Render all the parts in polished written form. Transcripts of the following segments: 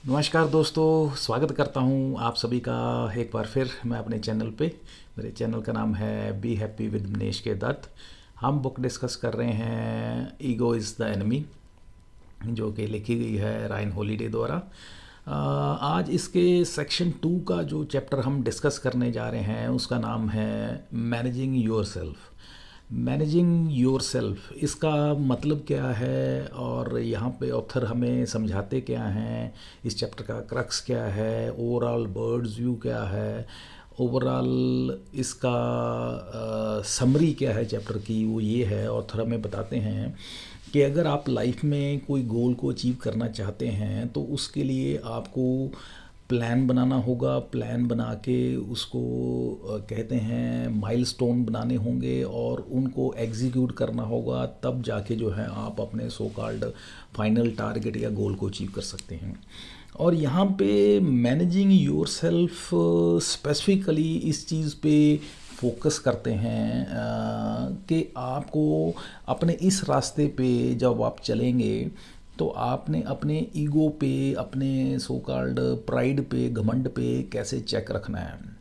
नमस्कार दोस्तों, स्वागत करता हूँ आप सभी का एक बार फिर मैं अपने चैनल पे। मेरे चैनल का नाम है बी हैप्पी विद मनीष के दत्त। हम बुक डिस्कस कर रहे हैं ईगो इज़ द एनिमी, जो कि लिखी गई है रायन हॉलीडे द्वारा। आज इसके सेक्शन 2 का जो चैप्टर हम डिस्कस करने जा रहे हैं उसका नाम है मैनेजिंग योरसेल्फ। मैनेजिंग योरसेल्फ, इसका मतलब क्या है और यहाँ पे ऑथर हमें समझाते क्या हैं, इस चैप्टर का क्रक्स क्या है, ओवरऑल बर्ड्स व्यू क्या है, ओवरऑल इसका समरी क्या है चैप्टर की, वो ये है। ऑथर हमें बताते हैं कि अगर आप लाइफ में कोई गोल को अचीव करना चाहते हैं तो उसके लिए आपको प्लान बनाना होगा। प्लान बना के उसको कहते हैं माइलस्टोन बनाने होंगे और उनको एग्जीक्यूट करना होगा, तब जाके जो है आप अपने सो कॉल्ड फाइनल टारगेट या गोल को अचीव कर सकते हैं। और यहाँ पे मैनेजिंग योरसेल्फ स्पेसिफिकली इस चीज़ पे फोकस करते हैं कि आपको अपने इस रास्ते पे जब आप चलेंगे तो आपने अपने ईगो पे, अपने सो कॉल्ड प्राइड पे, घमंड पे कैसे चेक रखना है।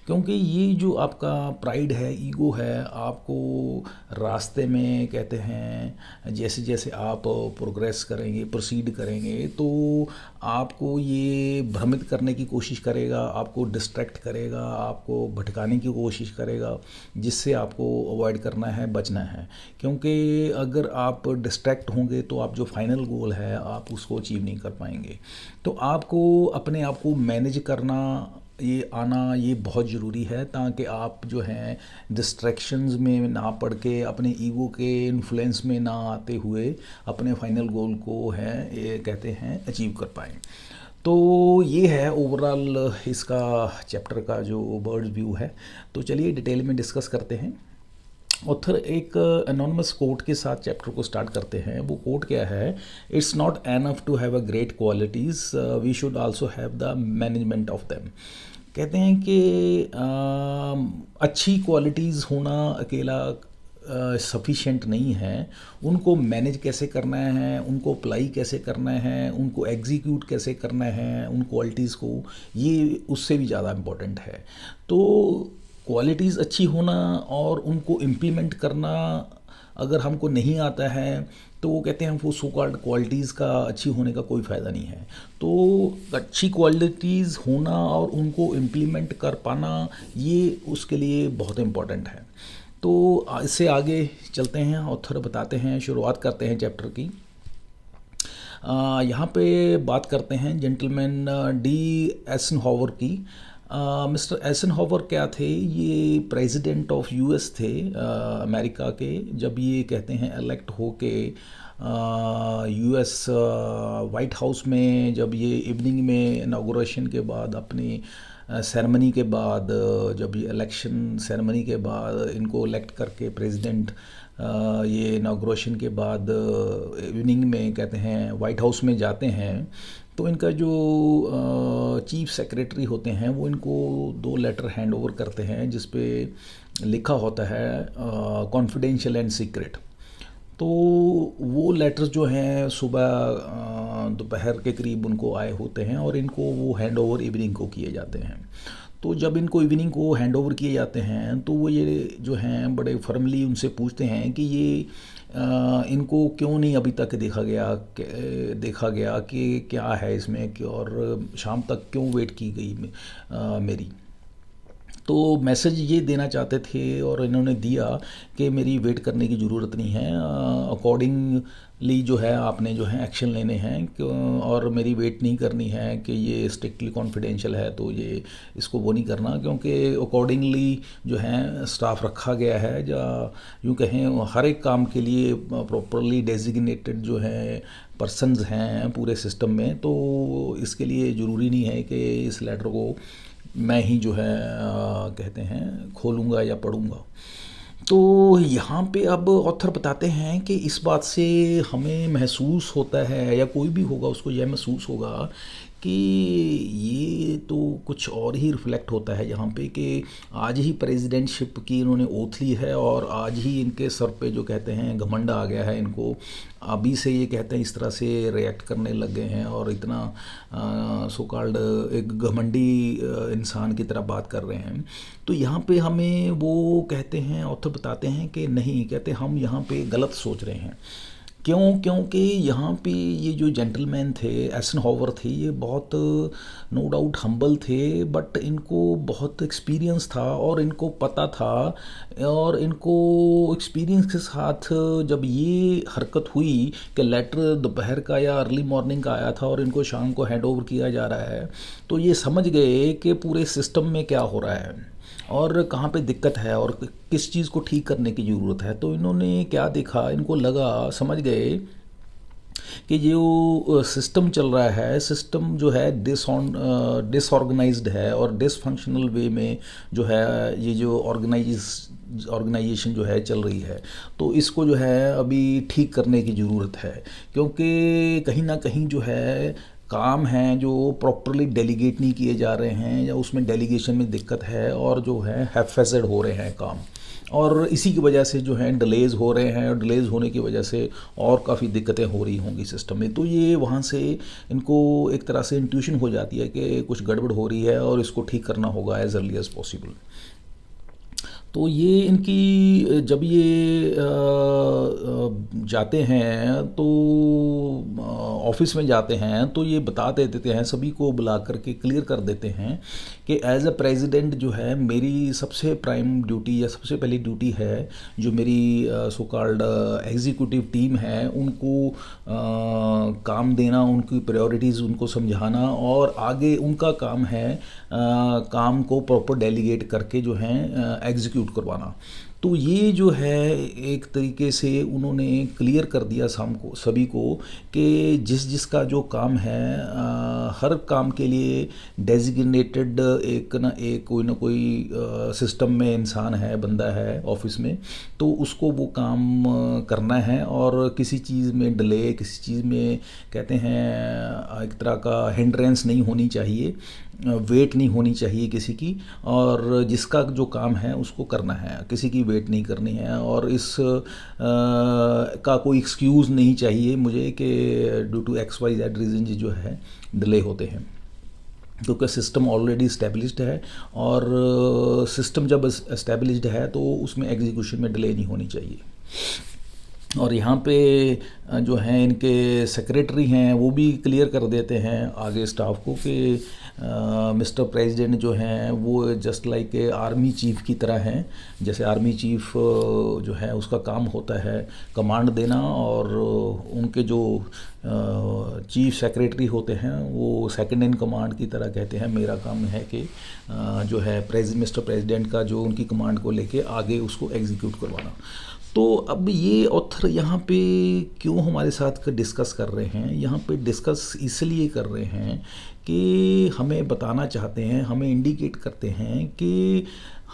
क्योंकि ये जो आपका प्राइड है, ईगो है, आपको रास्ते में कहते हैं जैसे जैसे आप प्रोग्रेस करेंगे, प्रोसीड करेंगे, तो आपको ये भ्रमित करने की कोशिश करेगा, आपको डिस्ट्रैक्ट करेगा, आपको भटकाने की कोशिश करेगा, जिससे आपको अवॉइड करना है, बचना है। क्योंकि अगर आप डिस्ट्रैक्ट होंगे तो आप जो फाइनल गोल है आप उसको अचीव नहीं कर पाएंगे। तो आपको अपने आप को मैनेज करना, ये आना, ये बहुत ज़रूरी है, ताकि आप जो हैं डिस्ट्रैक्शंस में ना पड़ के, अपने ईगो के इन्फ्लुएंस में ना आते हुए अपने फाइनल गोल को है ये कहते हैं अचीव कर पाएँ। तो ये है ओवरऑल इसका चैप्टर का जो बर्ड्स व्यू है। तो चलिए डिटेल में डिस्कस करते हैं। ऑथर एक एनोनमस कोट के साथ चैप्टर को स्टार्ट करते हैं। वो कोट क्या है? It's not enough to have a great qualities, we should also have the management of them. कहते हैं कि अच्छी क्वालिटीज़ होना अकेला सफिशेंट नहीं है, उनको मैनेज कैसे करना है, उनको अप्लाई कैसे करना है, उनको एग्जीक्यूट कैसे करना है उन क्वालिटीज़ को, ये उससे भी ज़्यादा इम्पोर्टेंट है। तो क्वालिटीज़ अच्छी होना और उनको इम्प्लीमेंट करना अगर हमको नहीं आता है तो वो कहते हैं वो सो कॉल्ड क्वालिटीज़ का अच्छी होने का कोई फ़ायदा नहीं है। तो अच्छी क्वालिटीज़ होना और उनको इम्प्लीमेंट कर पाना, ये उसके लिए बहुत इम्पोर्टेंट है। तो इससे आगे चलते हैं, ऑथर बताते हैं, शुरुआत करते हैं चैप्टर की। यहाँ पे बात करते हैं जेंटलमैन डी एसनहोवर की। मिस्टर एसनहोवर क्या थे? ये प्रेसिडेंट ऑफ यूएस थे, अमेरिका के। जब ये कहते हैं इलेक्ट होके यूएस वाइट हाउस में, जब ये इवनिंग में इनागोरेशन के बाद, अपनी सेरेमनी के बाद, जब ये इलेक्शन सेरेमनी के बाद इनको इलेक्ट करके प्रेसिडेंट, ये इनाग्रेशन के बाद इवनिंग में कहते हैं वाइट हाउस में जाते हैं, तो इनका जो चीफ सेक्रेटरी होते हैं वो इनको 2 लेटर हैंड ओवर करते हैं जिस पे लिखा होता है कॉन्फिडेंशियल एंड सीक्रेट। तो वो लेटर्स जो हैं सुबह दोपहर के करीब उनको आए होते हैं और इनको वो हैंड ओवर इवनिंग को किए जाते हैं। तो जब इनको इवनिंग को हैंड ओवर किए जाते हैं तो वो ये जो हैं बड़े फर्मली उनसे पूछते हैं कि ये इनको क्यों नहीं अभी तक देखा गया कि क्या है इसमें और शाम तक क्यों वेट की गई मेरी। तो मैसेज ये देना चाहते थे और इन्होंने दिया कि मेरी वेट करने की ज़रूरत नहीं है, अकॉर्डिंगली जो है आपने जो है एक्शन लेने हैं और मेरी वेट नहीं करनी है कि ये स्ट्रिक्टली कॉन्फिडेंशियल है तो ये इसको वो नहीं करना, क्योंकि अकॉर्डिंगली जो है स्टाफ रखा गया है, या यूँ कहें हर एक काम के लिए प्रॉपरली डेजिग्नेटेड जो है पर्सन्स हैं पूरे सिस्टम में। तो इसके लिए ज़रूरी नहीं है कि इस लेटर को मैं ही जो है कहते हैं खोलूँगा या पढ़ूँगा। तो यहाँ पे अब ऑथर बताते हैं कि इस बात से हमें महसूस होता है, या कोई भी होगा उसको यह महसूस होगा कि ये तो कुछ और ही रिफ्लेक्ट होता है यहाँ पे कि आज ही प्रेसिडेंटशिप की इन्होंने ओथ ली है और आज ही इनके सर पे जो कहते हैं घमंड आ गया है इनको। अभी से ये कहते हैं इस तरह से रिएक्ट करने लग गए हैं और इतना सो कॉल्ड एक घमंडी इंसान की तरह बात कर रहे हैं। तो यहाँ पे हमें वो कहते हैं, ऑथर बताते हैं कि नहीं, कहते हम यहाँ पे गलत सोच रहे हैं। क्यों? क्योंकि यहाँ पे ये जो जेंटलमैन थे, एसनहोवर थे, ये बहुत नो डाउट हम्बल थे, बट इनको बहुत एक्सपीरियंस था और इनको पता था, और इनको एक्सपीरियंस के साथ जब ये हरकत हुई कि लेटर दोपहर का या अर्ली मॉर्निंग का आया था और इनको शाम को हैंड ओवर किया जा रहा है, तो ये समझ गए कि पूरे सिस्टम में क्या हो रहा है और कहाँ पे दिक्कत है और किस चीज़ को ठीक करने की ज़रूरत है। तो इन्होंने क्या देखा, इनको लगा, समझ गए कि जो सिस्टम चल रहा है, सिस्टम जो है डिसऑर्गेनाइज्ड है और डिसफंक्शनल वे में जो है ये जो ऑर्गेनाइजेशन जो है चल रही है, तो इसको जो है अभी ठीक करने की ज़रूरत है। क्योंकि कहीं ना कहीं जो है काम हैं जो प्रॉपरली डेलीगेट नहीं किए जा रहे हैं या उसमें डेलीगेशन में दिक्कत है और जो है हैफेजेड हो रहे हैं काम, और इसी की वजह से जो है डिलेज हो रहे हैं और डिलेज होने की वजह से और काफ़ी दिक्कतें हो रही होंगी सिस्टम में। तो ये वहाँ से इनको एक तरह से इंट्यूशन हो जाती है कि कुछ गड़बड़ हो रही है और इसको ठीक करना होगा एज अर्ली एज पॉसिबल। तो ये इनकी जब ये जाते हैं तो ऑफिस में जाते हैं तो ये बता देते हैं, सभी को बुला करके क्लियर कर देते हैं कि एज अ प्रेसिडेंट जो है मेरी सबसे प्राइम ड्यूटी या सबसे पहली ड्यूटी है, जो मेरी सो कॉल्ड एग्जीक्यूटिव टीम है उनको काम देना, उनकी प्रायोरिटीज़ उनको समझाना, और आगे उनका काम है काम को प्रॉपर डेलीगेट करके जो है एग्जीक्यूट करवाना। तो ये जो है एक तरीके से उन्होंने क्लियर कर दिया सभी को कि जिस जिसका जो काम है हर काम के लिए डेजिग्नेटेड एक ना कोई सिस्टम में इंसान है, बंदा है ऑफिस में, तो उसको वो काम करना है और किसी चीज़ में डिले, किसी चीज़ में कहते हैं एक तरह का हिंड्रेंस नहीं होनी चाहिए, वेट नहीं होनी चाहिए किसी की, और जिसका जो काम है उसको करना है, किसी की वेट नहीं करनी है, और इस का कोई एक्सक्यूज़ नहीं चाहिए मुझे कि ड्यू टू XYZ रीज़न जो है डिले होते हैं, क्योंकि सिस्टम ऑलरेडी इस्टेब्लिश्ड है और सिस्टम जब इस्टेब्लिश्ड है तो उसमें एग्जीक्यूशन में डिले नहीं होनी चाहिए। और यहाँ पे जो हैं इनके सेक्रेटरी हैं वो भी क्लियर कर देते हैं आगे स्टाफ को कि मिस्टर प्रेसिडेंट जो हैं वो just like a army chief की तरह हैं। जैसे आर्मी चीफ जो है उसका काम होता है कमांड देना, और उनके जो चीफ सेक्रेटरी होते हैं वो सेकंड इन कमांड की तरह कहते हैं। मेरा काम है कि जो है मिस्टर प्रेसिडेंट का जो उनकी कमांड को लेके आगे उसको एग्जीक्यूट करवाना। तो अब ये ऑथर यहाँ पे क्यों हमारे साथ डिस्कस कर रहे हैं, यहाँ पे डिस्कस इसलिए कर रहे हैं कि हमें बताना चाहते हैं, हमें इंडिकेट करते हैं कि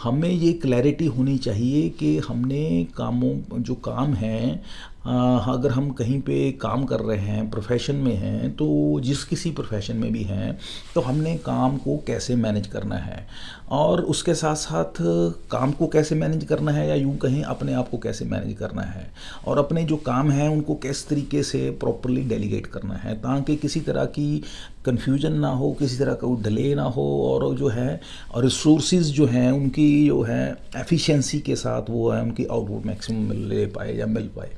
हमें ये क्लैरिटी होनी चाहिए कि हमने कामों जो काम हैं अगर हम कहीं पे काम कर रहे हैं, प्रोफेशन में हैं, तो जिस किसी प्रोफेशन में भी हैं, तो हमने काम को कैसे मैनेज करना है, और उसके साथ साथ काम को कैसे मैनेज करना है, या यूँ कहें अपने आप को कैसे मैनेज करना है, और अपने जो काम हैं उनको किस तरीके से प्रॉपरली डेलीगेट करना है ताकि किसी तरह की कन्फ्यूजन ना हो, किसी तरह का डिले ना हो, और जो है और रिसोर्सेज जो हैं उनकी जो है एफिशिएंसी के साथ वो है उनकी आउटपुट मैक्सिमम ले पाए या मिल पाए।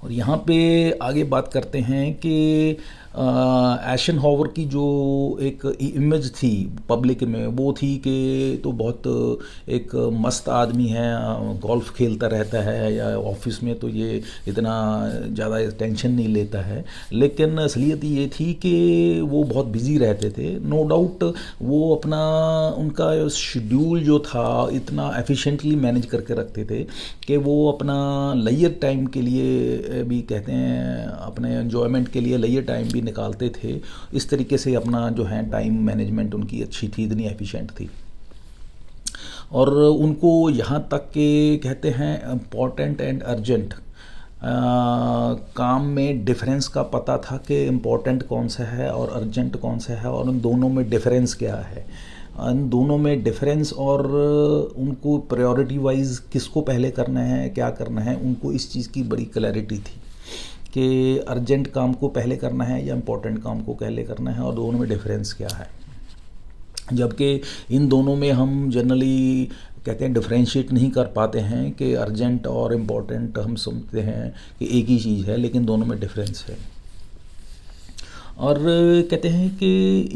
और यहाँ पे आगे बात करते हैं कि एशनहॉवर की जो एक इमेज थी पब्लिक में वो थी कि तो बहुत एक मस्त आदमी है, गोल्फ खेलता रहता है, या ऑफिस में तो ये इतना ज़्यादा टेंशन नहीं लेता है, लेकिन असलियत ये थी कि वो बहुत बिज़ी रहते थे। नो डाउट वो अपना उनका शेड्यूल जो था इतना एफिशिएंटली मैनेज करके रखते थे कि वो अपना लेजर टाइम के लिए भी कहते हैं, अपने एंजॉयमेंट के लिए लेजर टाइम भी निकालते थे। इस तरीके से अपना जो है टाइम मैनेजमेंट उनकी अच्छी थी, इतनी एफिशिएंट थी। और उनको यहाँ तक के कहते हैं इम्पॉर्टेंट एंड अर्जेंट काम में डिफरेंस का पता था कि इम्पोर्टेंट कौन सा है और अर्जेंट कौन सा है और उन दोनों में डिफरेंस क्या है, इन दोनों में डिफरेंस और उनको प्रायोरिटी वाइज किसको पहले करना है, क्या करना है, उनको इस चीज़ की बड़ी क्लैरिटी थी कि अर्जेंट काम को पहले करना है या इम्पोर्टेंट काम को पहले करना है और दोनों में डिफरेंस क्या है। जबकि इन दोनों में हम जनरली कहते हैं डिफ्रेंशिएट नहीं कर पाते हैं कि अर्जेंट और इम्पोर्टेंट हम समझते हैं कि एक ही चीज़ है, लेकिन दोनों में डिफरेंस है। और कहते हैं कि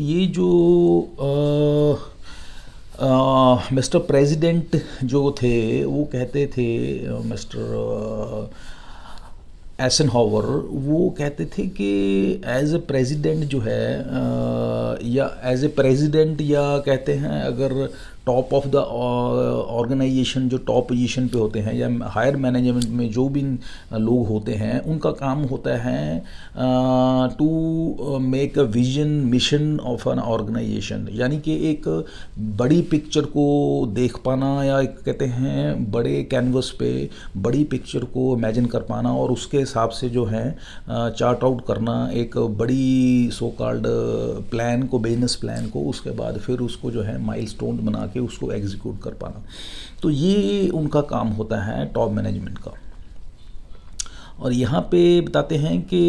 ये जो मिस्टर प्रेसिडेंट जो थे वो कहते थे, मिस्टर एसेनहावर, वो कहते थे कि एज ए प्रेसिडेंट जो है या एज ए प्रेसिडेंट या कहते हैं अगर टॉप ऑफ द ऑर्गेनाइजेशन जो टॉप पोजीशन पे होते हैं या हायर मैनेजमेंट में जो भी लोग होते हैं उनका काम होता है to make a vision mission of an organisation, यानी कि एक बड़ी पिक्चर को देख पाना या एक कहते हैं बड़े कैनवस पे बड़ी पिक्चर को इमेजिन कर पाना और उसके हिसाब से जो है चार्ट आउट करना एक बड़ी सो कॉल्ड प्लान को, बिजनेस प्लान को, उसके बाद फिर उसको जो है माइलस्टोन बना के उसको एग्जीक्यूट कर पाना। तो ये उनका काम होता है टॉप मैनेजमेंट का। और यहाँ पे बताते हैं कि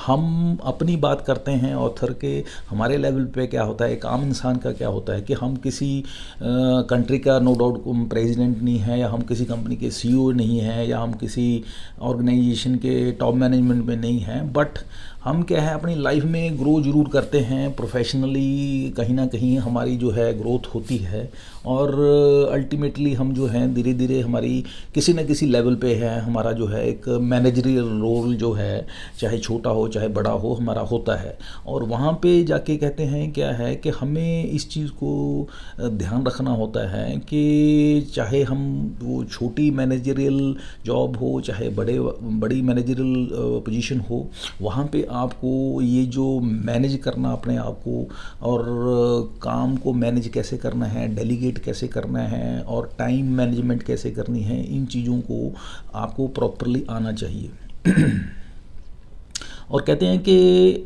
हम अपनी बात करते हैं ऑथर के, हमारे लेवल पे क्या होता है, एक आम इंसान का क्या होता है कि हम किसी कंट्री का नो डाउट प्रेसिडेंट नहीं है या हम किसी कंपनी के सीईओ नहीं हैं या हम किसी ऑर्गेनाइजेशन के टॉप मैनेजमेंट में नहीं हैं, बट हम क्या है अपनी लाइफ में ग्रो ज़रूर करते हैं प्रोफेशनली, कहीं ना कहीं हमारी जो है ग्रोथ होती है और अल्टीमेटली हम जो हैं धीरे धीरे हमारी किसी न किसी लेवल पे है हमारा जो है एक मैनेजरियल रोल जो है, चाहे छोटा हो चाहे बड़ा हो, हमारा होता है। और वहाँ पे जाके कहते हैं क्या है कि हमें इस चीज़ को ध्यान रखना होता है कि चाहे हम वो छोटी मैनेजरियल जॉब हो चाहे बड़ी मैनेजरियल पोजीशन हो, वहाँ पे आपको ये जो मैनेज करना अपने आप को और काम को मैनेज कैसे करना है, डेलीगेट कैसे करना है और टाइम मैनेजमेंट कैसे करनी है, इन चीज़ों को आपको प्रॉपरली आना चाहिए। और कहते हैं कि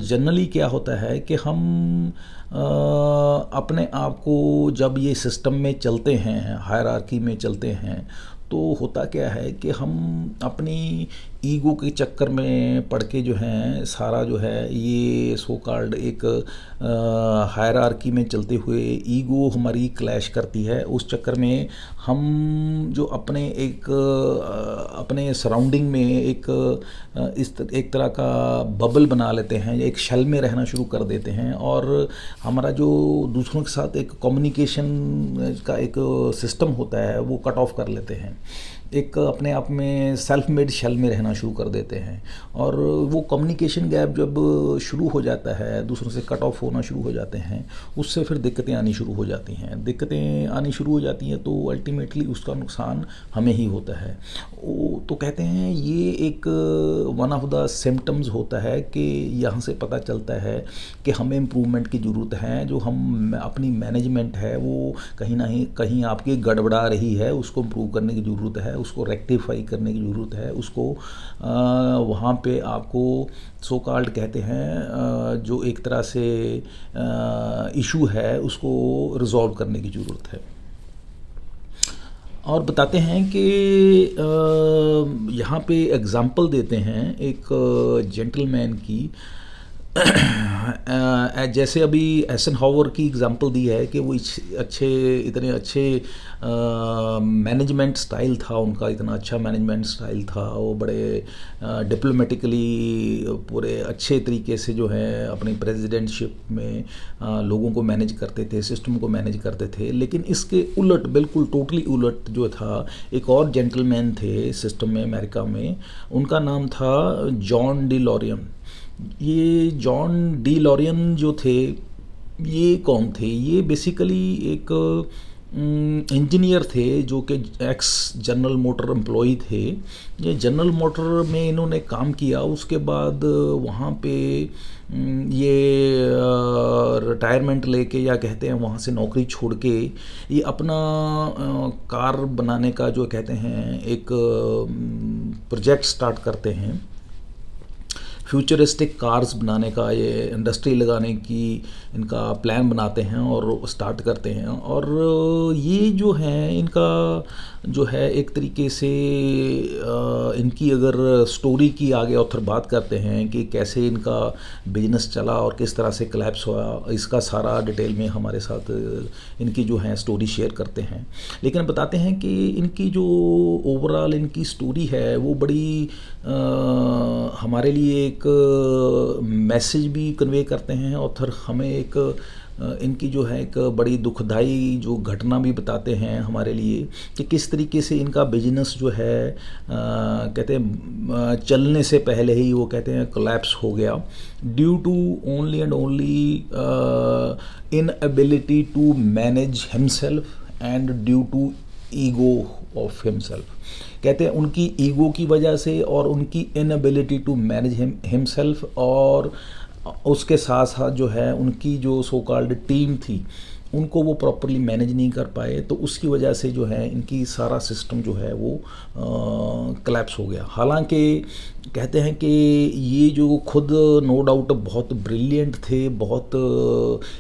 जनरली क्या होता है कि हम अपने आप को जब ये सिस्टम में चलते हैं, हायरार्की में चलते हैं, तो होता क्या है कि हम अपनी ईगो के चक्कर में पड़ के जो है सारा जो है ये सो कॉल्ड एक हायरार्की में चलते हुए ईगो हमारी क्लैश करती है। उस चक्कर में हम जो अपने एक अपने सराउंडिंग में एक एक तरह का बबल बना लेते हैं, एक शेल में रहना शुरू कर देते हैं और हमारा जो दूसरों के साथ एक कम्युनिकेशन का एक सिस्टम होता है वो कट ऑफ कर लेते हैं, एक अपने आप में सेल्फ मेड शेल में रहना शुरू कर देते हैं। और वो कम्युनिकेशन गैप जब शुरू हो जाता है, दूसरों से कट ऑफ होना शुरू हो जाते हैं, उससे फिर दिक्कतें आनी शुरू हो जाती हैं। दिक्कतें आनी शुरू हो जाती हैं तो अल्टीमेटली उसका नुकसान हमें ही होता है। तो कहते हैं ये एक वन ऑफ द सिम्टम्स होता है कि यहाँ से पता चलता है कि हमें इम्प्रूवमेंट की ज़रूरत है। जो हम अपनी मैनेजमेंट है वो कहीं ना कहीं आपकी गड़बड़ा रही है, उसको इम्प्रूव करने की ज़रूरत है, उसको रेक्टिफाई करने की ज़रूरत है, उसको वहाँ पे आपको सो कॉल्ड कहते हैं जो एक तरह से इशू है उसको रिजॉल्व करने की ज़रूरत है। और बताते हैं कि यहाँ पे एग्ज़ाम्पल देते हैं एक जेंटलमैन की। जैसे अभी एसेनहावर की एग्जांपल दी है कि वो इतने अच्छे मैनेजमेंट स्टाइल था उनका, इतना अच्छा मैनेजमेंट स्टाइल था, वो बड़े डिप्लोमेटिकली पूरे अच्छे तरीके से जो है अपनी प्रेसिडेंटशिप में लोगों को मैनेज करते थे, सिस्टम को मैनेज करते थे। लेकिन इसके उलट, बिल्कुल टोटली उलट जो था, एक और जेंटलमैन थे सिस्टम में अमेरिका में, उनका नाम था जॉन डी लॉरियन। ये जॉन डी लॉरियन जो थे ये कौन थे? ये बेसिकली एक इंजीनियर थे जो कि एक्स जनरल मोटर एम्प्लॉय थे। ये जनरल मोटर में इन्होंने काम किया, उसके बाद वहाँ पे ये रिटायरमेंट लेके या कहते हैं वहाँ से नौकरी छोड़ के ये अपना कार बनाने का जो कहते हैं एक प्रोजेक्ट स्टार्ट करते हैं। फ्यूचरिस्टिक कार्स बनाने का, ये इंडस्ट्री लगाने की इनका प्लान बनाते हैं और स्टार्ट करते हैं। और ये जो है इनका जो है एक तरीके से इनकी अगर स्टोरी की आगे ऑथर बात करते हैं कि कैसे इनका बिजनेस चला और किस तरह से कोलैप्स हुआ, इसका सारा डिटेल में हमारे साथ इनकी जो है स्टोरी शेयर करते हैं। लेकिन बताते हैं कि इनकी जो ओवरऑल इनकी स्टोरी है वो बड़ी हमारे लिए एक मैसेज भी कन्वे करते हैं ऑथर हमें। एक इनकी जो है एक बड़ी दुखदाई जो घटना भी बताते हैं हमारे लिए कि किस तरीके से इनका बिजनेस जो है कहते हैं चलने से पहले ही वो कहते हैं कोलैप्स हो गया, due to only and only inability to manage himself and due to ego of himself. कहते हैं उनकी ईगो की वजह से और उनकी इनएबिलिटी टू मैनेज हिमसेल्फ, और उसके साथ साथ जो है उनकी जो सो कॉल्ड टीम थी उनको वो प्रॉपरली मैनेज नहीं कर पाए, तो उसकी वजह से जो है इनकी सारा सिस्टम जो है वो कोलैप्स हो गया। हालांकि कहते हैं कि ये जो खुद नो डाउट बहुत ब्रिलियंट थे, बहुत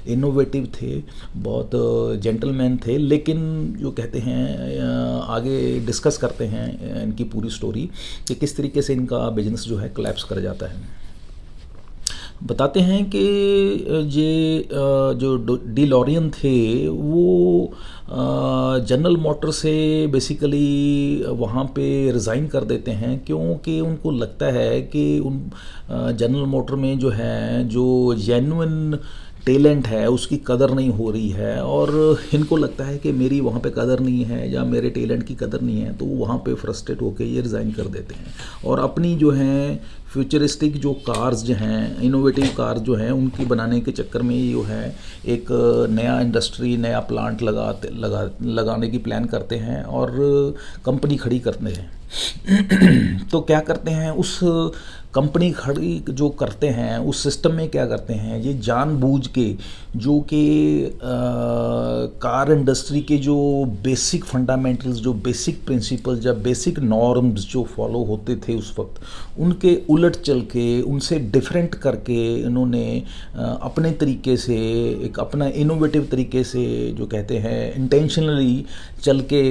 इनोवेटिव थे, बहुत जेंटलमैन थे, लेकिन जो कहते हैं आगे डिस्कस करते हैं इनकी पूरी स्टोरी कि किस तरीके से इनका बिजनेस जो है कोलैप्स कर जाता है। बताते हैं कि ये जो डीलोरियन थे वो जनरल मोटर से बेसिकली वहाँ पे रिज़ाइन कर देते हैं, क्योंकि उनको लगता है कि उन जनरल मोटर में जो है जो जेन्युइन टैलेंट है उसकी कदर नहीं हो रही है, और इनको लगता है कि मेरी वहाँ पे कदर नहीं है या मेरे टैलेंट की कदर नहीं है, तो वहाँ पे फ्रस्ट्रेट होकर ये रिज़ाइन कर देते हैं और अपनी जो है फ्यूचरिस्टिक जो कार्स जो हैं, इनोवेटिव कार्स जो हैं, उनकी बनाने के चक्कर में जो है एक नया इंडस्ट्री, नया प्लांट लगाने की प्लान करते हैं और कंपनी खड़ी करते हैं। तो क्या करते हैं, उस कंपनी खड़ी जो करते हैं उस सिस्टम में क्या करते हैं, ये जानबूझ के जो कि कार इंडस्ट्री के जो बेसिक फंडामेंटल्स, जो बेसिक प्रिंसिपल्स या बेसिक नॉर्म्स जो फॉलो होते थे उस वक्त, उनके उलट चल के उनसे डिफरेंट करके इन्होंने अपने तरीके से एक अपना इनोवेटिव तरीके से जो कहते हैं इंटेंशनली चल के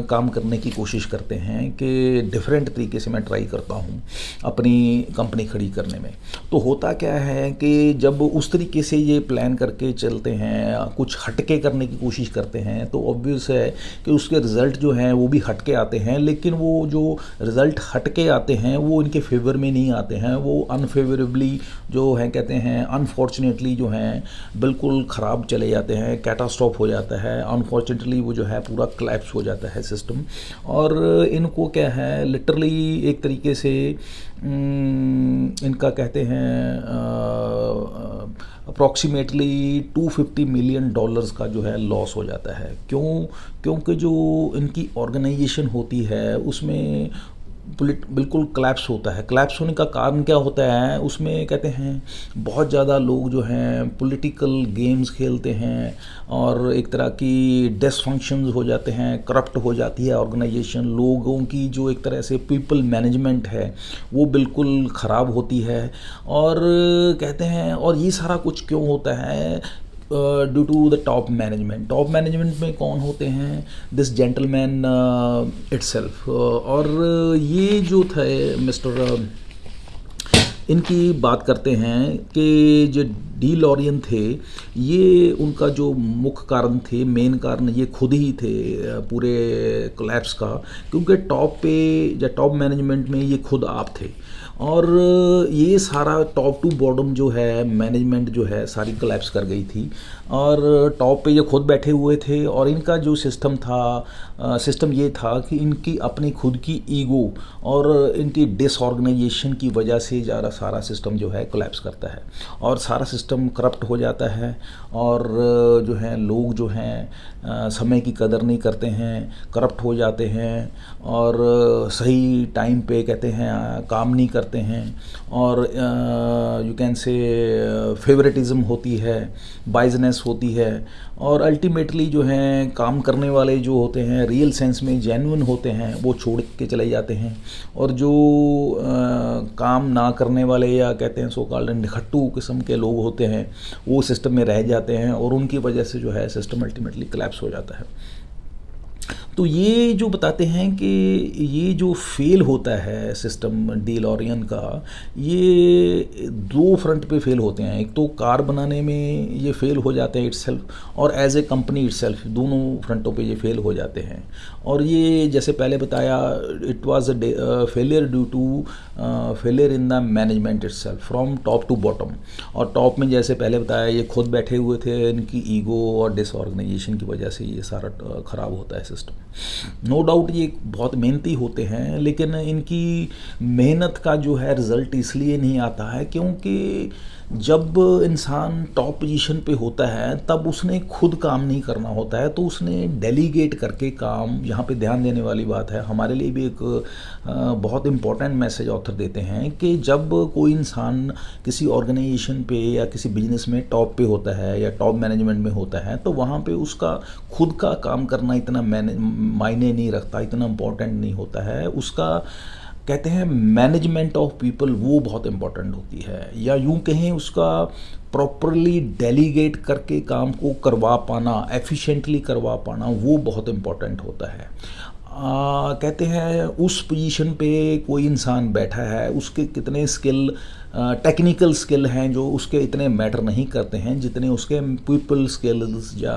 काम करने की कोशिश करते हैं कि डिफरेंट तरीके से मैं ट्राई करता हूँ अपनी कंपनी खड़ी करने में। तो होता क्या है कि जब उस तरीके से ये प्लान करके चलते हैं, कुछ हटके करने की कोशिश करते हैं, तो ऑब्वियस है कि उसके रिज़ल्ट जो हैं वो भी हटके आते हैं, लेकिन वो जो रिज़ल्ट हटके आते हैं वो इनके फेवर में नहीं आते हैं, वो अनफेवरेबली जो है कहते हैं अनफॉर्चुनेटली जो हैं बिल्कुल ख़राब चले जाते हैं, कैटास्ट्रॉफ हो जाता है, अनफॉर्चुनेटली वो जो है पूरा कोलैप्स हो जाता है सिस्टम। और इनको क्या है लिटरली एक तरीके से इनका कहते हैं अप्रॉक्सीमेटली $250 मिलियन का जो है लॉस हो जाता है। क्योंकि जो इनकी ऑर्गेनाइजेशन होती है उसमें बिल्कुल कोलैप्स होता है। कोलैप्स होने का कारण क्या होता है, उसमें कहते हैं बहुत ज़्यादा लोग जो हैं पॉलिटिकल गेम्स खेलते हैं और एक तरह की डिसफंक्शंस हो जाते हैं, करप्ट हो जाती है ऑर्गेनाइजेशन, लोगों की जो एक तरह से पीपल मैनेजमेंट है वो बिल्कुल ख़राब होती है। और कहते हैं और ये सारा कुछ क्यों होता है, due to the top management. Top management में कौन होते हैं, दिस जेंटलमैन इटसेल्फ। और ये जो थे मिस्टर इनकी बात करते हैं कि जो डीलोरियन थे ये उनका जो मुख्य कारण थे, मेन कारण ये खुद ही थे पूरे कोलैप्स का, क्योंकि टॉप पे या टॉप मैनेजमेंट में ये खुद आप थे और ये सारा टॉप टू बॉटम जो है मैनेजमेंट जो है सारी कोलैप्स कर गई थी। और टॉप पे ये खुद बैठे हुए थे और इनका जो सिस्टम था, सिस्टम ये था कि इनकी अपनी खुद की ईगो और इनकी डिसऑर्गेनाइजेशन की वजह से ज़्यादा सारा सिस्टम जो है कोलैप्स करता है और सारा सिस्टम करप्ट हो जाता है। और जो है लोग जो हैं समय की कदर नहीं करते हैं, करप्ट हो जाते हैं और सही टाइम पे कहते हैं काम नहीं करते हैं और यू कैन से फेवरेटिज्म होती है, बाइजनेस होती है और अल्टीमेटली जो हैं काम करने वाले जो होते हैं रियल सेंस में जेन्युइन होते हैं वो छोड़ के चले जाते हैं और जो काम ना करने वाले या कहते हैं सो कॉल्ड निखट्टू किस्म के लोग होते हैं वो सिस्टम में रह जाते हैं और उनकी वजह से जो है सिस्टम अल्टीमेटली कोलैप्स हो जाता है। तो ये जो बताते हैं कि ये जो फेल होता है सिस्टम डीलॉरियन का, ये दो फ्रंट पे फेल होते हैं। एक तो कार बनाने में ये फेल हो जाते हैं इट्सेल्फ और एज ए कंपनी इट्सेल्फ, दोनों फ्रंटों पे ये फेल हो जाते हैं। और ये जैसे पहले बताया it was failure due to failure in the management itself from top to bottom. और टॉप में जैसे पहले बताया ये खुद बैठे हुए थे, इनकी ईगो और डिसऑर्गेनाइजेशन की वजह से ये सारा ख़राब होता है सिस्टम। नो डाउट ये बहुत मेहनती होते हैं लेकिन इनकी मेहनत का जो है रिज़ल्ट इसलिए नहीं आता है क्योंकि जब इंसान टॉप पोजीशन पे होता है तब उसने खुद काम नहीं करना होता है, तो उसने डेलीगेट करके काम, यहाँ पे ध्यान देने वाली बात है। हमारे लिए भी एक बहुत इम्पोर्टेंट मैसेज ऑथर देते हैं कि जब कोई इंसान किसी ऑर्गेनाइजेशन पे या किसी बिजनेस में टॉप पे होता है या टॉप मैनेजमेंट में होता है तो वहाँ पे उसका खुद का काम करना इतना मायने नहीं रखता, इतना इम्पोर्टेंट नहीं होता है। उसका कहते हैं मैनेजमेंट ऑफ पीपल वो बहुत इम्पोर्टेंट होती है, या यूँ कहें उसका प्रॉपरली डेलीगेट करके काम को करवा पाना, एफिशिएंटली करवा पाना वो बहुत इम्पोर्टेंट होता है। कहते हैं उस पोजीशन पे कोई इंसान बैठा है, उसके कितने स्किल, टेक्निकल स्किल हैं जो उसके इतने मैटर नहीं करते हैं जितने उसके पीपल स्किल्स या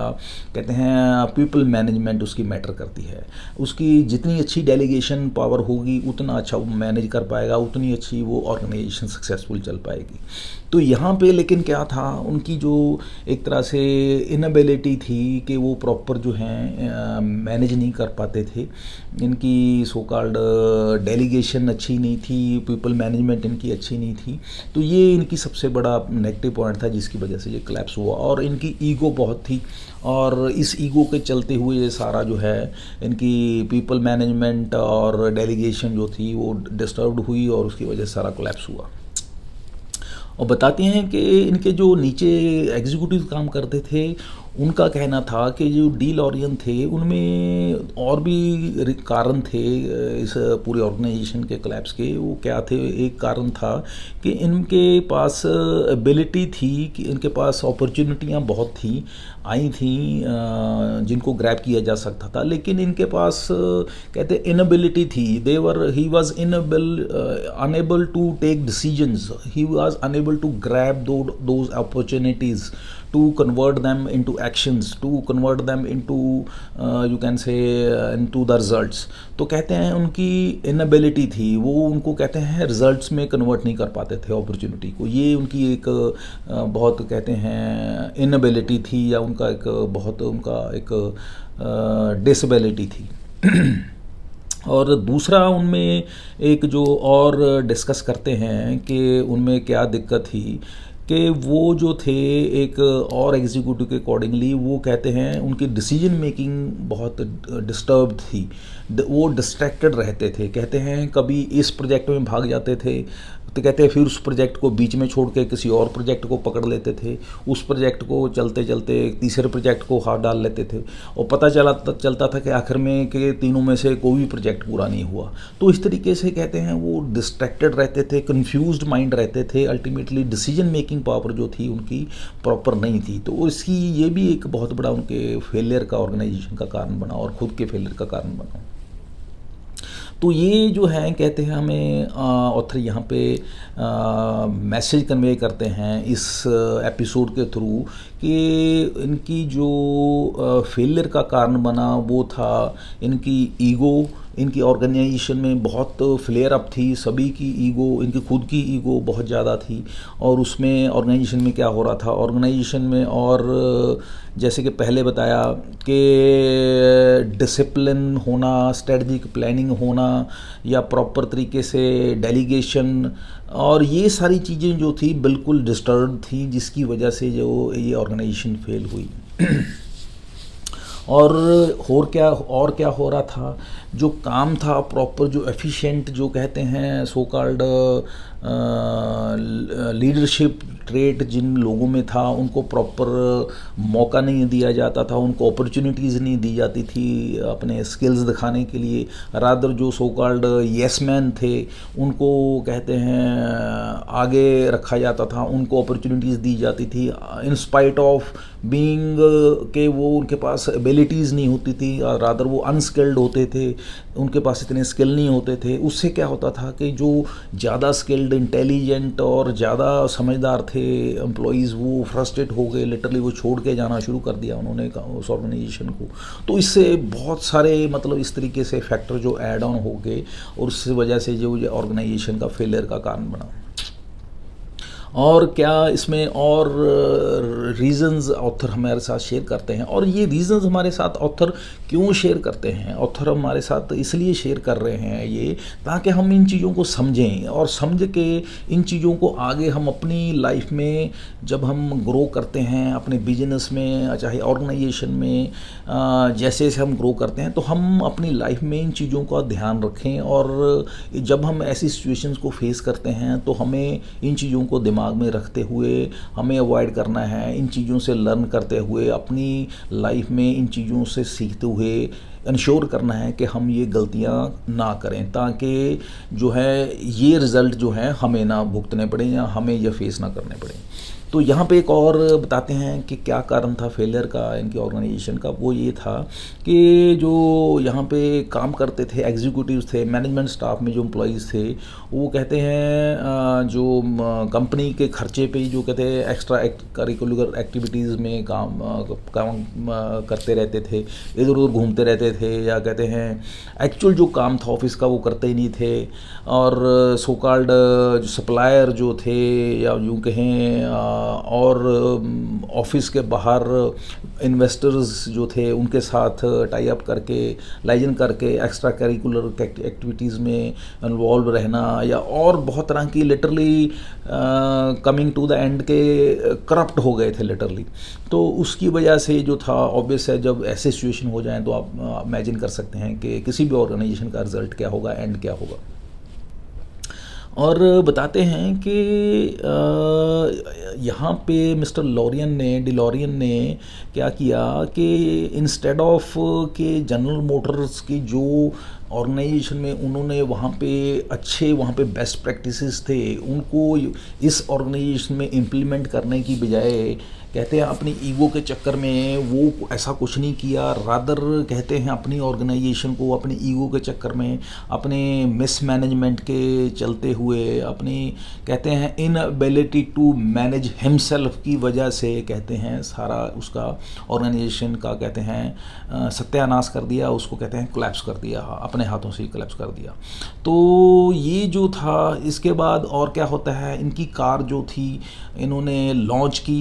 कहते हैं पीपल मैनेजमेंट उसकी मैटर करती है। उसकी जितनी अच्छी डेलीगेशन पावर होगी उतना अच्छा वो मैनेज कर पाएगा, उतनी अच्छी वो ऑर्गेनाइजेशन सक्सेसफुल चल पाएगी। तो यहाँ पे लेकिन क्या था, उनकी जो एक तरह से इनएबिलिटी थी कि वो प्रॉपर जो हैं मैनेज नहीं कर पाते थे। इनकी सो कॉल्ड डेलीगेशन अच्छी नहीं थी, पीपल मैनेजमेंट इनकी अच्छी नहीं थी। तो ये इनकी सबसे बड़ा नेगेटिव पॉइंट था जिसकी वजह से ये कोलैप्स हुआ। और इनकी ईगो बहुत थी और इस ईगो के चलते हुए ये सारा जो है इनकी पीपल मैनेजमेंट और डेलीगेशन जो थी वो डिस्टर्ब्ड हुई और उसकी वजह से सारा कोलैप्स हुआ। और बताते हैं कि इनके जो नीचे एग्जीक्यूटिव काम करते थे उनका कहना था कि जो डीलॉरियन थे उनमें और भी कारण थे इस पूरे ऑर्गेनाइजेशन के कोलैप्स के। वो क्या थे, एक कारण था कि इनके पास एबिलिटी थी, कि इनके पास अपॉर्चुनिटियां बहुत थी, आई थी जिनको ग्रैब किया जा सकता था, लेकिन इनके पास कहते इनएबिलिटी थी। He was unable to take decisions, he was unable to grab those opportunities, to convert them into actions, to convert them into you can say into the results। तो कहते हैं उनकी इनएबिलिटी थी, वो उनको कहते हैं रिजल्ट्स में कन्वर्ट नहीं कर पाते थे अपॉर्चुनिटी को। ये उनकी एक बहुत कहते हैं इनएबिलिटी थी या उनका एक बहुत उनका एक डिसेबिलिटी थी। और दूसरा उनमें एक जो और डिस्कस करते हैं कि उनमें क्या दिक्कत थी कि वो जो थे एक और एग्जीक्यूटिव के अकॉर्डिंगली वो कहते हैं उनकी डिसीजन मेकिंग बहुत डिस्टर्ब थी, वो डिस्ट्रैक्टेड रहते थे। कहते हैं कभी इस प्रोजेक्ट में भाग जाते थे तो कहते हैं फिर उस प्रोजेक्ट को बीच में छोड़ के किसी और प्रोजेक्ट को पकड़ लेते थे, उस प्रोजेक्ट को चलते चलते तीसरे प्रोजेक्ट को हाथ डाल लेते थे और पता चलता था कि आखिर में कि तीनों में से कोई भी प्रोजेक्ट पूरा नहीं हुआ। तो इस तरीके से कहते हैं वो डिस्ट्रैक्टेड रहते थे, कंफ्यूज्ड माइंड रहते थे, अल्टीमेटली डिसीजन मेकिंग पावर जो थी उनकी प्रॉपर नहीं थी। तो इसकी ये भी एक बहुत बड़ा उनके फेलियर का, ऑर्गेनाइजेशन का कारण बना और ख़ुद के फेलियर का कारण बना। तो ये जो है कहते हैं हमें ऑथर यहाँ पे मैसेज कन्वे करते हैं इस एपिसोड के थ्रू कि इनकी जो फेलियर का कारण बना वो था इनकी ईगो, इनकी ऑर्गेनाइजेशन में बहुत फ्लेयर अप थी, सभी की ईगो, इनकी खुद की ईगो बहुत ज़्यादा थी। और उसमें ऑर्गेनाइजेशन में क्या हो रहा था ऑर्गेनाइजेशन में, और जैसे कि पहले बताया कि डिसिप्लिन होना, स्ट्रेटजिक प्लानिंग होना, या प्रॉपर तरीके से डेलीगेशन, और ये सारी चीज़ें जो थी बिल्कुल डिस्टर्ब थी, जिसकी वजह से जो ये ऑर्गेनाइजेशन फेल हुई। और क्या हो रहा था, जो काम था प्रॉपर, जो एफिशिएंट, जो कहते हैं सो कॉल्ड लीडरशिप ट्रेट जिन लोगों में था, उनको प्रॉपर मौका नहीं दिया जाता था, उनको अपॉर्चुनिटीज़ नहीं दी जाती थी अपने स्किल्स दिखाने के लिए। रादर जो सो कॉल्ड येस मैन थे, उनको कहते हैं आगे रखा जाता था, उनको अपॉर्चुनिटीज़ दी जाती थी इन स्पाइट ऑफ बीइंग के वो उनके पास एबिलिटीज़ नहीं होती थी, रादर वो अनस्किल्ड होते थे, उनके पास इतने स्किल नहीं होते थे। उससे क्या होता था कि जो ज़्यादा स्किल्ड, इंटेलिजेंट और ज़्यादा समझदार थे एम्प्लॉयज़, वो फ्रस्ट्रेट हो गए, लिटरली वो छोड़ के जाना शुरू कर दिया उन्होंने उस ऑर्गेनाइजेशन को। तो इससे बहुत सारे मतलब इस तरीके से फैक्टर जो ऐड ऑन हो गए, और उस वजह से जो ऑर्गेनाइजेशन का फेलियर का कारण बना। और क्या इसमें और रीज़न्स ऑथर हमारे साथ शेयर करते हैं, और ये रीज़न्स हमारे साथ ऑथर क्यों शेयर करते हैं, ऑथर हमारे साथ इसलिए शेयर कर रहे हैं ये, ताकि हम इन चीज़ों को समझें, और समझ के इन चीज़ों को आगे हम अपनी लाइफ में जब हम ग्रो करते हैं, अपने बिजनेस में चाहे ऑर्गेनाइजेशन में, जैसे जैसे हम ग्रो करते हैं, तो हम अपनी लाइफ में इन चीज़ों का ध्यान रखें। और जब हम ऐसी सिचुएशंस को फेस करते हैं, तो हमें इन चीज़ों को दिमाग में रखते हुए हमें अवॉइड करना है, इन चीज़ों से लर्न करते हुए, अपनी लाइफ में इन चीज़ों से सीखते हुए इंश्योर करना है कि हम ये गलतियां ना करें, ताकि जो है ये रिज़ल्ट जो है हमें ना भुगतने पड़े, या हमें ये फेस ना करने पड़े। तो यहाँ पे एक और बताते हैं कि क्या कारण था फेलियर का इनकी ऑर्गेनाइजेशन का। वो ये था कि जो यहाँ पे काम करते थे, एग्जीक्यूटिव्स थे, मैनेजमेंट स्टाफ में जो एम्प्लॉयज़ थे, वो कहते हैं जो कंपनी के खर्चे पे जो कहते हैं एक्स्ट्रा करिकुलर एक्टिविटीज़ में काम करते रहते थे, इधर उधर घूमते रहते थे, या कहते हैं एक्चुअल जो काम था ऑफिस का वो करते ही नहीं थे। और सो कॉल्ड सप्लायर जो थे, या यूँ कहें और ऑफिस के बाहर इन्वेस्टर्स जो थे, उनके साथ टाई अप करके, लाइजन करके एक्स्ट्रा करिकुलर एक्टिविटीज़ में इन्वॉल्व रहना, या और बहुत तरह की literally coming to the end के करप्ट हो गए थे लिटरली। तो उसकी वजह से जो था ऑब्वियस है, जब ऐसे सिचुएशन हो जाएं तो आप इमेजिन कर सकते हैं कि किसी भी ऑर्गेनाइजेशन का रिजल्ट क्या होगा, एंड क्या होगा। और बताते हैं कि यहाँ पे मिस्टर डिलॉरियन ने क्या किया कि इंस्टेड ऑफ के जनरल मोटर्स की जो ऑर्गेनाइजेशन में उन्होंने वहाँ पे बेस्ट प्रैक्टिसेस थे, उनको इस ऑर्गेनाइजेशन में इम्प्लीमेंट करने की बजाय कहते हैं अपनी ईगो के चक्कर में वो ऐसा कुछ नहीं किया। रादर कहते हैं अपनी ऑर्गेनाइजेशन को अपनी ईगो के चक्कर में, अपने मिसमैनेजमेंट के चलते हुए, अपनी कहते हैं इनएबिलिटी टू मैनेज हिमसेल्फ की वजह से कहते हैं सारा उसका ऑर्गेनाइजेशन का कहते हैं सत्यानाश कर दिया, उसको कहते हैं कोलैप्स कर दिया, अपने हाथों से ही कोलैप्स कर दिया। तो ये जो था, इसके बाद और क्या होता है, इनकी कार जो थी इन्होंने लॉन्च की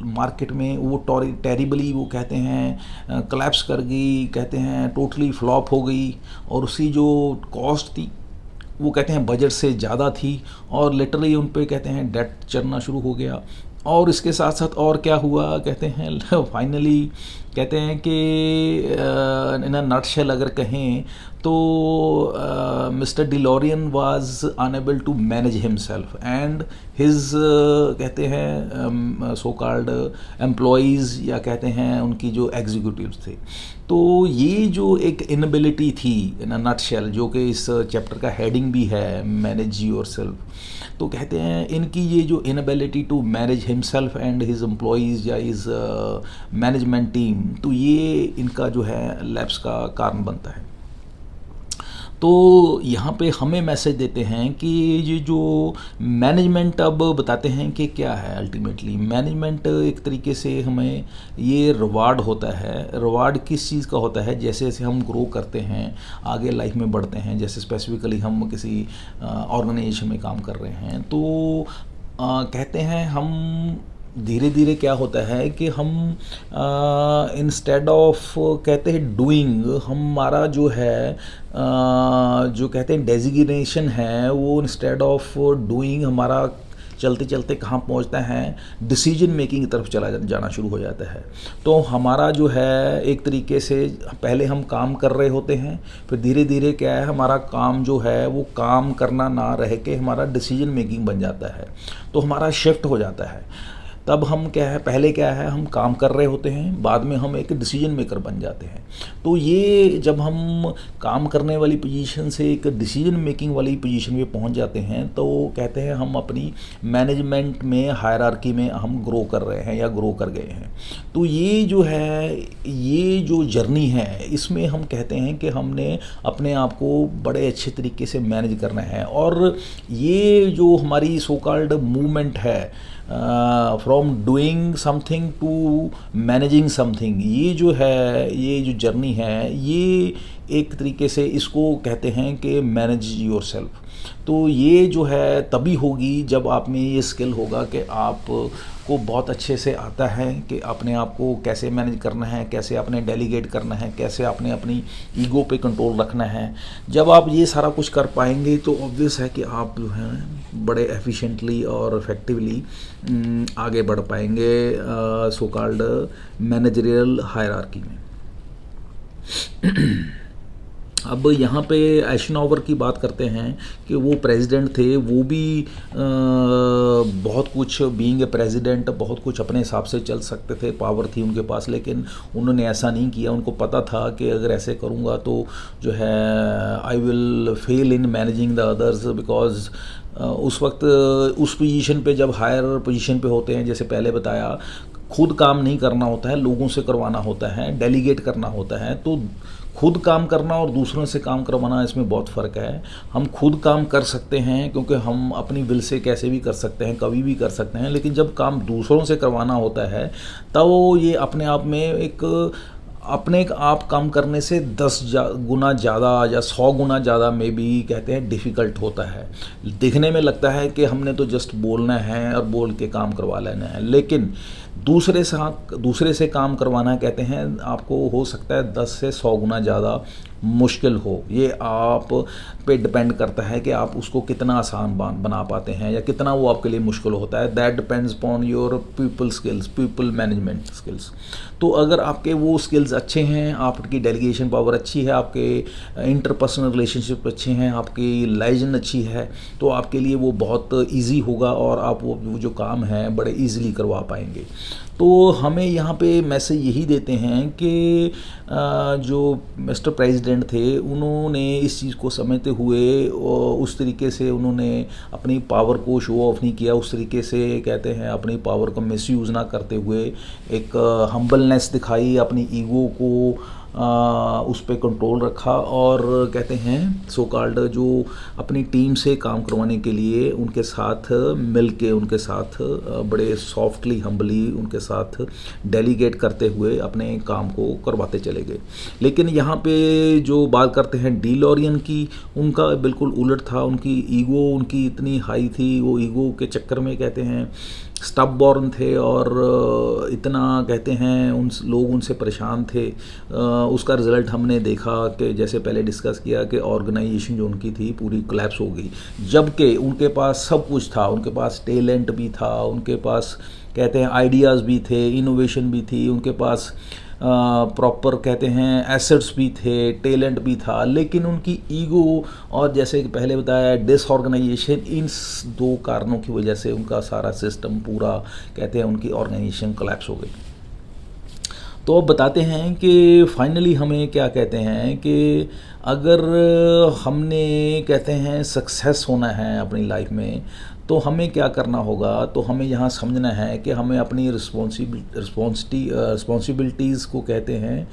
मार्केट में, वो टेरिबली वो कहते हैं कोलैप्स कर गई, कहते हैं टोटली फ्लॉप हो गई। और उसकी जो कॉस्ट थी वो कहते हैं बजट से ज़्यादा थी, और लिटरली उन पे कहते हैं डेट चढ़ना शुरू हो गया। और इसके साथ साथ और क्या हुआ कहते हैं फाइनली कहते हैं कि इन अ नटशेल अगर कहें तो mister DeLorean was unable to manage himself and his कहते हैं सो कॉल्ड एम्प्लॉयज़, या कहते हैं उनकी जो एग्जीक्यूटिव्स थे। तो ये जो एक इनएबिलिटी थी इन अ नटशेल, जो कि इस चैप्टर का हेडिंग भी है मैनेज योरसेल्फ, तो कहते हैं इनकी ये जो inability to manage himself and his employees या हिज मैनेजमेंट टीम, तो ये इनका जो है लैप्स का कारण बनता है। तो तो यहाँ पे हमें मैसेज देते हैं कि ये जो मैनेजमेंट, अब बताते हैं कि क्या है अल्टीमेटली मैनेजमेंट। एक तरीके से हमें ये रिवार्ड होता है। रिवार्ड किस चीज़ का होता है? जैसे जैसे हम ग्रो करते हैं, आगे लाइफ में बढ़ते हैं, जैसे स्पेसिफिकली हम किसी ऑर्गेनाइजेशन में काम कर रहे हैं, तो कहते हैं हम धीरे धीरे क्या होता है कि हम इंस्टेड ऑफ कहते हैं डूइंग, हमारा जो है जो कहते हैं डेजिग्नेशन है, वो इंस्टेड ऑफ डूइंग हमारा चलते चलते कहाँ पहुँचता है, डिसीजन मेकिंग की तरफ चला जाना शुरू हो जाता है। तो हमारा जो है एक तरीके से पहले हम काम कर रहे होते हैं, फिर धीरे धीरे क्या है हमारा काम जो है वो काम करना ना रह के हमारा डिसीजन मेकिंग बन जाता है। तो हमारा शिफ्ट हो जाता है। तब हम क्या है, पहले क्या है हम काम कर रहे होते हैं, बाद में हम एक डिसीजन मेकर बन जाते हैं। तो ये जब हम काम करने वाली पोजीशन से एक डिसीजन मेकिंग वाली पोजीशन में पहुंच जाते हैं, तो कहते हैं हम अपनी मैनेजमेंट में हायरार्की में हम ग्रो कर रहे हैं या ग्रो कर गए हैं। तो ये जो है, ये जो जर्नी है, इसमें हम कहते हैं कि हमने अपने आप को बड़े अच्छे तरीके से मैनेज करना है। और ये जो हमारी सो कॉल्ड मूवमेंट है from doing something to managing something, ये जो है, ये जो जर्नी है, ये एक तरीके से इसको कहते हैं कि मैनेज योर सेल्फ। तो ये जो है तभी होगी जब आप में ये स्किल होगा कि आप को बहुत अच्छे से आता है कि अपने आप को कैसे मैनेज करना है, कैसे आपने डेलीगेट करना है, कैसे आपने अपनी ईगो पे कंट्रोल रखना है। जब आप ये सारा कुछ कर पाएंगे तो ऑब्वियस है कि आप जो है बड़े एफिशिएंटली और इफ़ेक्टिवली आगे बढ़ पाएंगे सो कॉल्ड मैनेजरियल हायरार्की में। अब यहाँ पे एशनोवर की बात करते हैं कि वो प्रेसिडेंट थे, वो भी बहुत कुछ बीइंग ए प्रेसिडेंट बहुत कुछ अपने हिसाब से चल सकते थे, पावर थी उनके पास, लेकिन उन्होंने ऐसा नहीं किया। उनको पता था कि अगर ऐसे करूँगा तो जो है I will fail in managing the others, because उस वक्त उस पोजीशन पे जब हायर पोजीशन पे होते हैं, जैसे पहले बताया, खुद काम नहीं करना होता है, लोगों से करवाना होता है, डेलीगेट करना होता है। तो खुद काम करना और दूसरों से काम करवाना, इसमें बहुत फ़र्क है। हम खुद काम कर सकते हैं क्योंकि हम अपनी विल से कैसे भी कर सकते हैं, कभी भी कर सकते हैं, लेकिन जब काम दूसरों से करवाना होता है तब ये अपने आप में एक अपने आप काम करने से 10 गुना ज़्यादा या 100 गुना ज़्यादा में भी कहते हैं डिफ़िकल्ट होता है। दिखने में लगता है कि हमने तो जस्ट बोलना है और बोल के काम करवा लेना है, लेकिन दूसरे से काम करवाना कहते हैं आपको हो सकता है 10 से 100 गुना ज़्यादा मुश्किल हो। ये आप पे डिपेंड करता है कि आप उसको कितना आसान बना पाते हैं या कितना वो आपके लिए मुश्किल होता है। That depends upon your people skills, people management skills. तो अगर आपके वो स्किल्स अच्छे हैं, आपकी डेलीगेशन पावर अच्छी है, आपके इंटरपर्सनल रिलेशनशिप अच्छे हैं, आपकी लाइजन अच्छी है, तो आपके लिए वो बहुत ईजी होगा और आप वो जो काम है बड़े ईजिली करवा पाएंगे। तो हमें यहाँ पे मैसेज यही देते हैं कि जो मिस्टर प्रेसिडेंट थे, उन्होंने इस चीज़ को समझते हुए उस तरीके से उन्होंने अपनी पावर को शो ऑफ नहीं किया, उस तरीके से कहते हैं अपनी पावर को मिसयूज़ ना करते हुए एक हम्बलनेस दिखाई, अपनी ईगो को उस पर कंट्रोल रखा और कहते हैं सो कॉल्ड जो अपनी टीम से काम करवाने के लिए उनके साथ मिल के, उनके साथ बड़े सॉफ्टली हम्बली उनके साथ डेलीगेट करते हुए अपने काम को करवाते चले गए। लेकिन यहाँ पे जो बात करते हैं डी लॉरियन की, उनका बिल्कुल उलट था। उनकी ईगो उनकी इतनी हाई थी, वो ईगो के चक्कर में कहते हैं स्टबबॉर्न थे और इतना कहते हैं लोग उनसे परेशान थे। उसका रिज़ल्ट हमने देखा कि जैसे पहले डिस्कस किया कि ऑर्गेनाइजेशन जो उनकी थी पूरी कोलैप्स हो गई, जबकि उनके पास सब कुछ था, उनके पास टैलेंट भी था, उनके पास कहते हैं आइडियाज़ भी थे, इनोवेशन भी थी, उनके पास प्रॉपर कहते हैं एसेट्स भी थे, टैलेंट भी था, लेकिन उनकी ईगो और जैसे कि पहले बताया डिसऑर्गेनाइजेशन, इन दो कारणों की वजह से उनका सारा सिस्टम पूरा कहते हैं उनकी ऑर्गेनाइजेशन कोलैप्स हो गई। तो अब बताते हैं कि फाइनली हमें क्या कहते हैं कि अगर हमने कहते हैं सक्सेस होना है अपनी लाइफ में, तो हमें क्या करना होगा, तो हमें यहाँ समझना है कि हमें अपनी रिस्पॉन्सिबिलिटीज़ को कहते हैं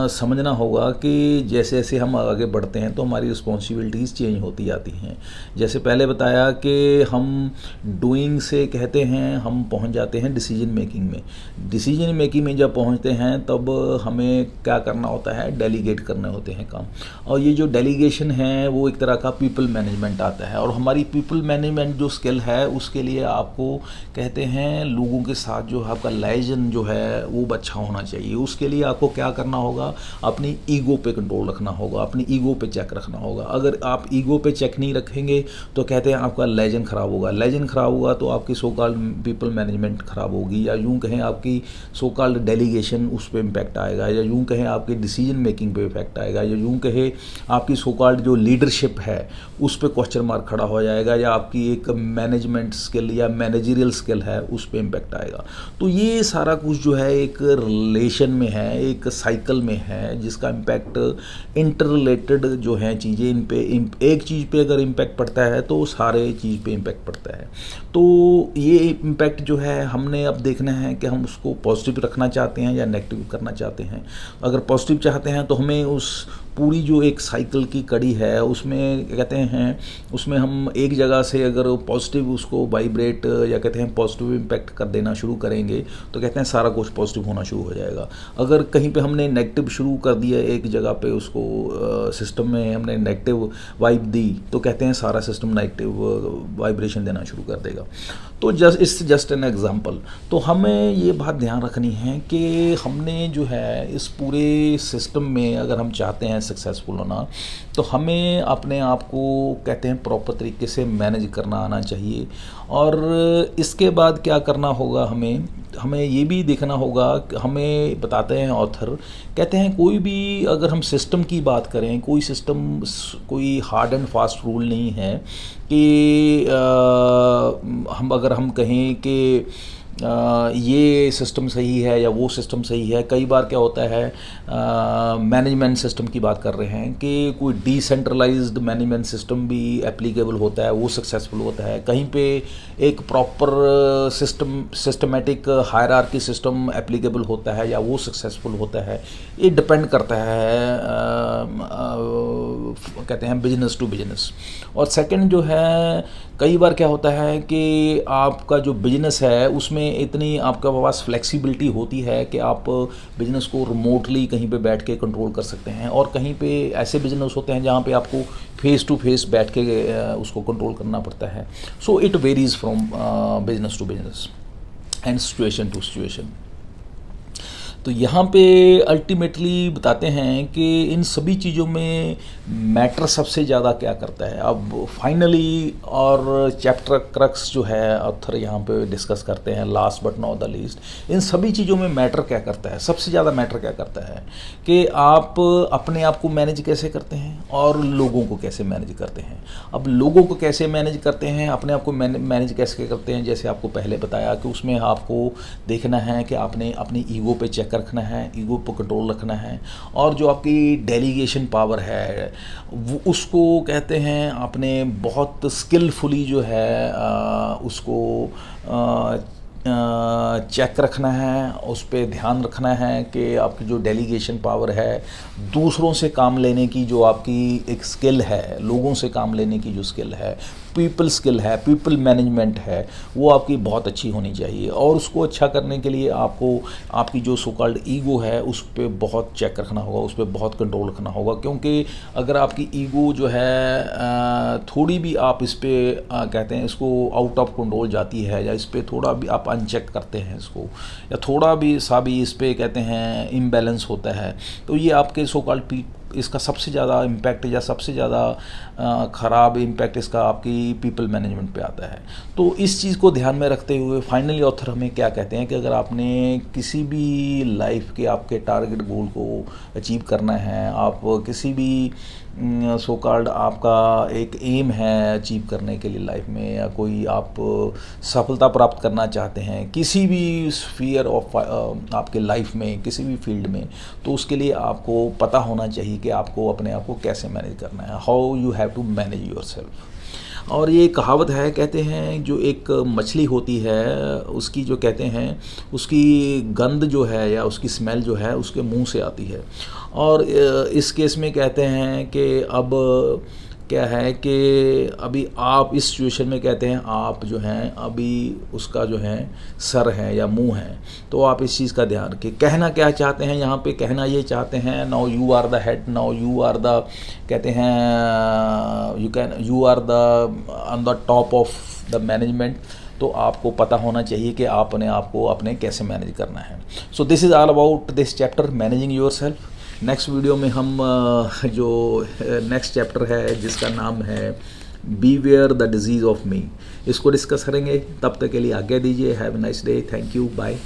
समझना होगा कि जैसे जैसे हम आगे बढ़ते हैं तो हमारी रिस्पॉन्सिबिलिटीज़ चेंज होती जाती हैं। जैसे पहले बताया कि हम डूइंग से कहते हैं हम पहुंच जाते हैं डिसीजन मेकिंग में। डिसीजन मेकिंग में जब पहुंचते हैं तब हमें क्या करना होता है, डेलीगेट करने होते हैं काम। और ये जो डेलीगेशन है वो एक तरह का पीपल मैनेजमेंट आता है। और हमारी पीपल मैनेजमेंट जो स्किल है उसके लिए आपको कहते हैं लोगों के साथ जो आपका लाइजन जो है वो अच्छा होना चाहिए। उसके लिए आपको क्या करना होगा, अपनी ईगो पे कंट्रोल रखना होगा, अपनी ईगो पे चेक रखना होगा। अगर आप ईगो पे चेक नहीं रखेंगे तो कहते हैं आपका लेजन ख़राब होगा। लेजन ख़राब होगा तो आपकी सो कॉल्ड पीपल मैनेजमेंट ख़राब होगी, या यूँ कहें आपकी सो कॉल्ड डेलीगेशन उस पर इम्पैक्ट आएगा, या यूँ कहें आपकी डिसीजन मेकिंग पे इफेक्ट आएगा, या यूँ कहें आपकी सो कॉल्ड जो लीडरशिप है उस पर क्वेश्चन मार्क खड़ा हो जाएगा, या आपकी एक मैनेजमेंट स्किल या मैनेजरियल स्किल है उस पर इम्पैक्ट आएगा। तो ये सारा कुछ जो है एक रिलेशन में है, एक साइकिल में है, जिसका इम्पैक्ट इंटर रिलेटेड जो है चीज़ें, इन पे एक चीज़ पे अगर इम्पैक्ट पड़ता है तो सारे चीज़ पे इम्पैक्ट पड़ता है। तो ये इम्पैक्ट जो है हमने अब देखना है कि हम उसको पॉजिटिव रखना चाहते हैं या नेगेटिव करना चाहते हैं। अगर पॉजिटिव चाहते हैं तो हमें उस पूरी जो एक साइकिल की कड़ी है उसमें कहते हैं, उसमें हम एक जगह से अगर पॉजिटिव उसको वाइब्रेट या कहते हैं पॉजिटिव इम्पैक्ट कर देना शुरू करेंगे तो कहते हैं सारा कुछ पॉजिटिव होना शुरू हो जाएगा। अगर कहीं पे हमने नेगेटिव शुरू कर दिया, एक जगह पे उसको सिस्टम में हमने नेगेटिव वाइब दी, तो कहते हैं सारा सिस्टम नेगेटिव वाइब्रेशन देना शुरू कर देगा। तो जस्ट एन एग्जांपल। तो हमें ये बात ध्यान रखनी है कि हमने जो है इस पूरे सिस्टम में अगर हम चाहते हैं सक्सेसफुल होना, तो हमें अपने आप को कहते हैं प्रॉपर तरीके से मैनेज करना आना चाहिए। और इसके बाद क्या करना होगा, हमें ये भी देखना होगा, हमें बताते हैं ऑथर, कहते हैं कोई भी अगर हम सिस्टम की बात करें, कोई सिस्टम कोई हार्ड एंड फास्ट रूल नहीं है कि हम कहें कि ये सिस्टम सही है या वो सिस्टम सही है। कई बार क्या होता है, मैनेजमेंट सिस्टम की बात कर रहे हैं कि कोई डिसेंट्रलाइज्ड मैनेजमेंट सिस्टम भी एप्लीकेबल होता है, वो सक्सेसफुल होता है। कहीं पे एक proper systematic hierarchy system applicable होता है या वो सक्सेसफुल होता है। ये डिपेंड करता है कहते हैं बिजनेस टू बिजनेस। और सेकंड जो है, कई बार क्या होता है कि आपका जो बिजनेस है उसमें इतनी आपके पास फ्लेक्सिबिलिटी होती है कि आप बिजनेस को रिमोटली कहीं पे बैठ के कंट्रोल कर सकते हैं, और कहीं पे ऐसे बिजनेस होते हैं जहाँ पे आपको फेस टू फेस बैठ के उसको कंट्रोल करना पड़ता है। So it varies from business to business and situation to situation. तो यहाँ पे अल्टीमेटली बताते हैं कि इन सभी चीज़ों में मैटर सबसे ज़्यादा क्या करता है। अब फाइनली और चैप्टर क्रक्स जो है ऑथर यहाँ पे डिस्कस करते हैं, last but not the least, इन सभी चीज़ों में मैटर क्या करता है, सबसे ज़्यादा मैटर क्या करता है कि आप अपने आप को मैनेज कैसे करते हैं और लोगों को कैसे मैनेज करते हैं। अब लोगों को कैसे मैनेज करते हैं, अपने आप को मैनेज कैसे करते हैं, जैसे आपको पहले बताया कि उसमें आपको देखना है कि आपने अपनी ईगो पे चेक रखना है, ईगो पर कंट्रोल रखना है, और जो आपकी डेलीगेशन पावर है वो उसको कहते हैं आपने बहुत स्किलफुली जो है उसको चेक रखना है, उस पर ध्यान रखना है कि आपकी जो डेलीगेशन पावर है, दूसरों से काम लेने की जो आपकी एक स्किल है, लोगों से काम लेने की जो स्किल है, पीपल स्किल है, पीपल मैनेजमेंट है, वो आपकी बहुत अच्छी होनी चाहिए। और उसको अच्छा करने के लिए आपको आपकी जो सो कॉल्ड ईगो है उस पर बहुत चेक रखना होगा, उस पर बहुत कंट्रोल रखना होगा। क्योंकि अगर आपकी ईगो जो है थोड़ी भी आप इस पर कहते हैं इसको आउट ऑफ कंट्रोल जाती है, या इस पर थोड़ा भी आप अनचेक करते हैं इसको, या थोड़ा भी इस पर कहते हैं इम्बैलेंस होता है, तो ये आपके सो कॉल्ड इसका सबसे ज़्यादा इम्पैक्ट या सबसे ज़्यादा ख़राब इम्पैक्ट इसका आपकी पीपल मैनेजमेंट पे आता है। तो इस चीज़ को ध्यान में रखते हुए फाइनली ऑथर हमें क्या कहते हैं कि अगर आपने किसी भी लाइफ के आपके टारगेट गोल को अचीव करना है, आप किसी भी सो कॉल्ड आपका एक एम है अचीव करने के लिए लाइफ में, या कोई आप सफलता प्राप्त करना चाहते हैं किसी भी स्फीयर ऑफ आपके लाइफ में, किसी भी फील्ड में, तो उसके लिए आपको पता होना चाहिए कि आपको अपने आप को कैसे मैनेज करना है, how you have to manage yourself. और ये कहावत है, कहते हैं जो एक मछली होती है उसकी जो कहते हैं उसकी गंध जो है या उसकी स्मेल जो है उसके मुंह से आती है। और इस केस में कहते हैं कि अब क्या है कि अभी आप इस सिचुएशन में कहते हैं आप जो हैं अभी उसका जो है सर है या मुंह है, तो आप इस चीज़ का ध्यान रखिए। कहना क्या चाहते हैं यहाँ पे, कहना ये चाहते हैं now you are the head, now you are the, कहते हैं you are the on the top of the management. तो आपको पता होना चाहिए कि आपने आपको अपने कैसे मैनेज करना है। So this is all about this chapter, managing yourself. Next video में हम जो नेक्स्ट चैप्टर है जिसका नाम है beware the disease of me, इसको डिस्कस करेंगे। तब तक के लिए आज्ञा दीजिए। Have a nice day, thank you, bye.